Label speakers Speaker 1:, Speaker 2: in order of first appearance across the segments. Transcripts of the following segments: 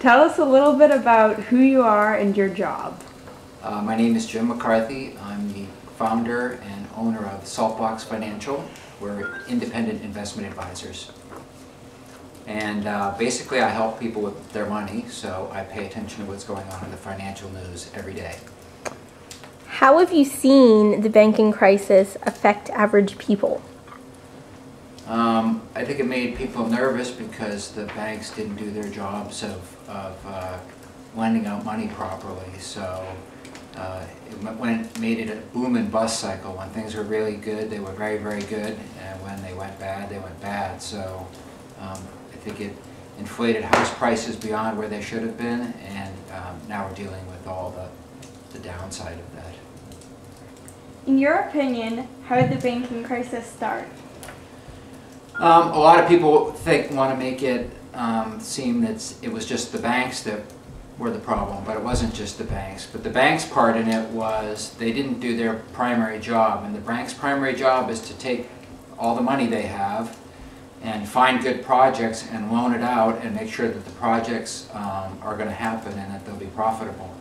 Speaker 1: Tell us a little bit about who you are and your job.
Speaker 2: My name is Jim McCarthy. I'm the founder and owner of Saltbox Financial. We're independent investment advisors. And basically I help people with their money, so I pay attention to what's going on in the financial news every day.
Speaker 3: How have you seen the banking crisis affect average people?
Speaker 2: I think it made people nervous because the banks didn't do their jobs of lending out money properly. So it made it a boom and bust cycle. When things were really good, they were very, very good, and when they went bad, they went bad. So I think it inflated house prices beyond where they should have been, and now we're dealing with all the downside of that.
Speaker 4: In your opinion, how did the banking crisis start?
Speaker 2: A lot of people want to make it seem that it was just the banks that were the problem, but it wasn't just the banks. But the banks' part in it was they didn't do their primary job, and the bank's primary job is to take all the money they have and find good projects and loan it out and make sure that the projects are going to happen and that they'll be profitable.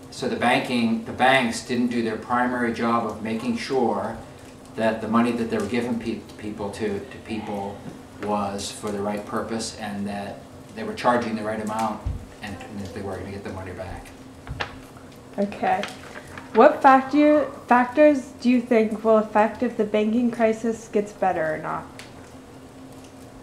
Speaker 2: So the banks didn't do their primary job of making sure that the money that they were giving people to people was for the right purpose, and that they were charging the right amount, and that they were going to get the money back.
Speaker 1: Okay. What factors do you think will affect if the banking crisis gets better or not?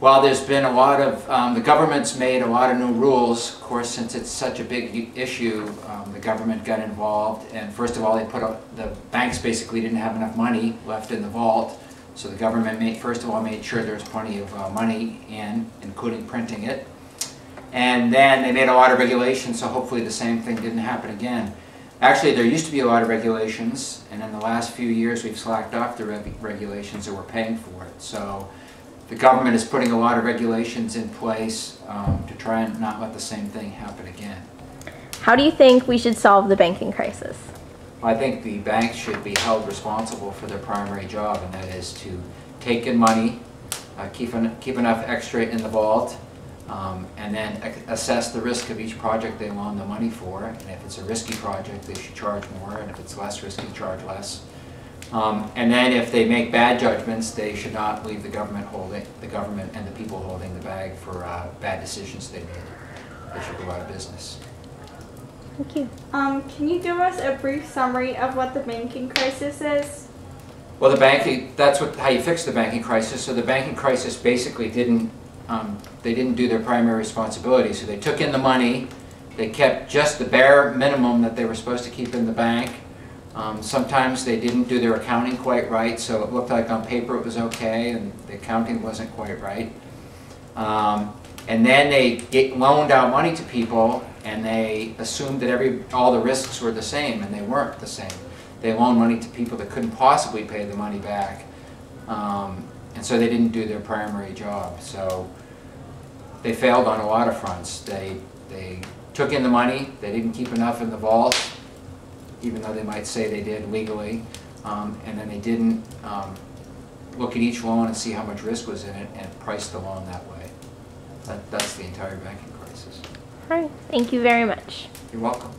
Speaker 2: Well, there's been a lot of, the government's made a lot of new rules. Of course, since it's such a big issue, the government got involved, and first of all, the banks basically didn't have enough money left in the vault, so the government first of all made sure there was plenty of money in, including printing it. And then they made a lot of regulations, so hopefully the same thing didn't happen again. Actually, there used to be a lot of regulations, and in the last few years we've slacked off the regulations, or we're paying for it. So the government is putting a lot of regulations in place to try and not let the same thing happen again.
Speaker 3: How do you think we should solve the banking crisis?
Speaker 2: I think the banks should be held responsible for their primary job, and that is to take in money, keep enough extra in the vault, and then assess the risk of each project they loan the money for. And if it's a risky project, they should charge more, and if it's less risky, charge less. And then if they make bad judgments, they should not leave the government and the people holding the bag for bad decisions they made. They should go out of business.
Speaker 3: Thank you.
Speaker 4: Can you give us a brief summary of what the banking crisis is?
Speaker 2: Well, that's how you fix the banking crisis. So the banking crisis basically they didn't do their primary responsibility. So they took in the money, they kept just the bare minimum that they were supposed to keep in the bank. Sometimes they didn't do their accounting quite right, so it looked like on paper it was okay, and the accounting wasn't quite right. And then they loaned out money to people, and they assumed that all the risks were the same, and they weren't the same. They loaned money to people that couldn't possibly pay the money back, and so they didn't do their primary job. So they failed on a lot of fronts. They took in the money, they didn't keep enough in the vault, even though they might say they did legally, and then they didn't look at each loan and see how much risk was in it and price the loan that way. That's the entire banking crisis.
Speaker 3: All right. Thank you very much.
Speaker 2: You're welcome.